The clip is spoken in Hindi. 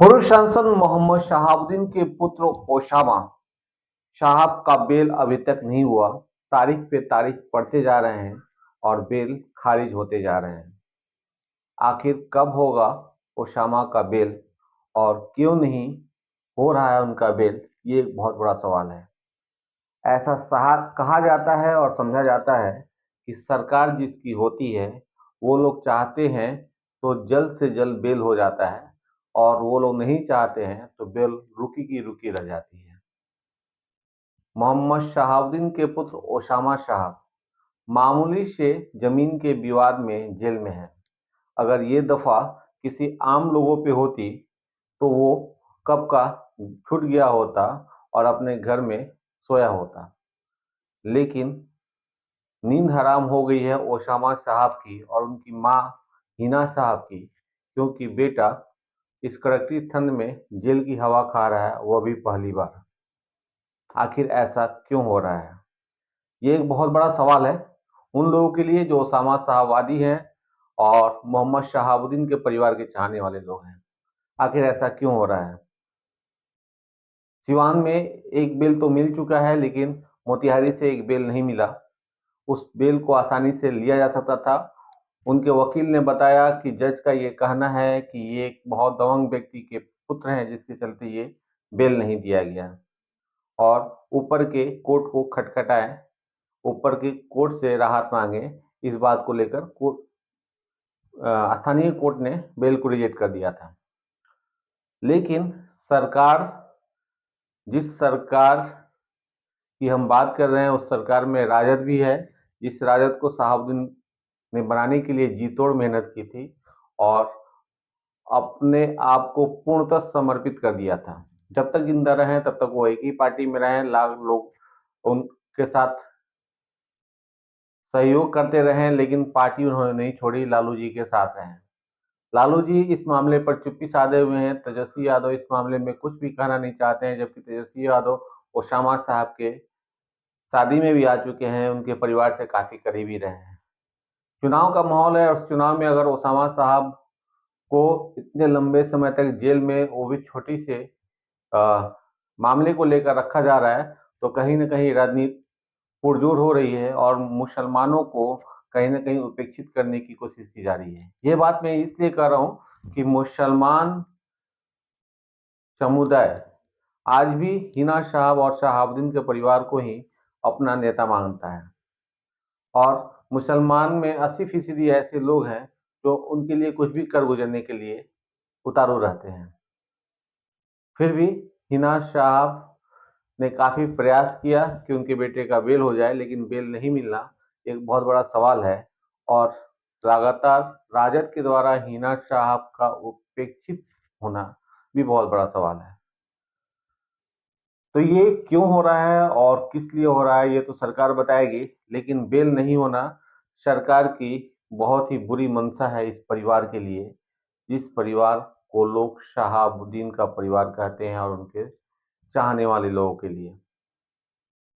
पूर्व सांसद मोहम्मद शहाबुद्दीन के पुत्र ओसामा साहब का बेल अभी तक नहीं हुआ। तारीख पे तारीख पड़ते जा रहे हैं और बेल खारिज होते जा रहे हैं। आखिर कब होगा ओसामा का बेल और क्यों नहीं हो रहा है उनका बेल, ये एक बहुत बड़ा सवाल है। ऐसा कहा जाता है और समझा जाता है कि सरकार जिसकी होती है वो लोग चाहते हैं तो जल्द से जल्द बेल हो जाता है, और वो लोग नहीं चाहते हैं तो बेल रुकी की रुकी रह जाती है। मोहम्मद शहाबुद्दीन के पुत्र ओसामा साहब मामूली से जमीन के विवाद में जेल में हैं। अगर ये दफा किसी आम लोगों पे होती तो वो कब का छूट गया होता और अपने घर में सोया होता। लेकिन नींद हराम हो गई है ओसामा साहब की और उनकी मां हिना साहब की, क्योंकि बेटा इस कड़कती ठंड में जेल की हवा खा रहा है, वो भी पहली बार। आखिर ऐसा क्यों हो रहा है, ये एक बहुत बड़ा सवाल है उन लोगों के लिए जो ओसामा साहबवादी हैं और मोहम्मद शहाबुद्दीन के परिवार के चाहने वाले लोग हैं। आखिर ऐसा क्यों हो रहा है? सिवान में एक बेल तो मिल चुका है, लेकिन मोतिहारी से एक बेल नहीं मिला। उस बेल को आसानी से लिया जा सकता था। उनके वकील ने बताया कि जज का ये कहना है कि ये एक बहुत दबंग व्यक्ति के पुत्र हैं, जिसके चलते ये बेल नहीं दिया गया। और ऊपर के कोर्ट को खटखटाएं, ऊपर की कोर्ट से राहत मांगे। इस बात को लेकर स्थानीय कोर्ट ने बेल को रिजेक्ट कर दिया था। लेकिन सरकार, जिस सरकार की हम बात कर रहे हैं, उस सरकार में राजद भी है, जिस राजद को शहाबुद्दीन ने बनाने के लिए जी तोड़ मेहनत की थी और अपने आप को पूर्णतः समर्पित कर दिया था। जब तक जिंदा रहे तब तक वो एक ही पार्टी में रहे, लाख लोग उनके साथ सहयोग करते रहे, लेकिन पार्टी उन्होंने नहीं छोड़ी, लालू जी के साथ रहे। लालू जी इस मामले पर चुप्पी साधे हुए हैं। तेजस्वी यादव इस मामले में कुछ भी कहना नहीं चाहते हैं, जबकि तेजस्वी यादव ओसामा साहब के शादी में भी आ चुके हैं, उनके परिवार से काफी करीबी रहे हैं। चुनाव का माहौल है और उस चुनाव में अगर ओसामा साहब को इतने लंबे समय तक जेल में, वो भी छोटी से अ, मामले को लेकर रखा जा रहा है, तो कहीं न कहीं राजनीति पुरजोर हो रही है और मुसलमानों को कहीं न कहीं उपेक्षित करने की कोशिश की जा रही है। ये बात मैं इसलिए कह रहा हूँ कि मुसलमान समुदाय आज भी हिना साहब और शहाबुद्दीन के परिवार को ही अपना नेता मानता है, और मुसलमान में 80% ऐसे लोग हैं जो उनके लिए कुछ भी कर गुजरने के लिए उतारू रहते हैं। फिर भी हिना साहब ने काफ़ी प्रयास किया कि उनके बेटे का बेल हो जाए, लेकिन बेल नहीं मिलना एक बहुत बड़ा सवाल है। और लगातार राजद के द्वारा हिना साहब का उपेक्षित होना भी बहुत बड़ा सवाल है। तो ये क्यों हो रहा है और किस लिए हो रहा है, ये तो सरकार बताएगी, लेकिन बेल नहीं होना सरकार की बहुत ही बुरी मंशा है इस परिवार के लिए, जिस परिवार को लोग शहाबुद्दीन का परिवार कहते हैं और उनके चाहने वाले लोगों के लिए।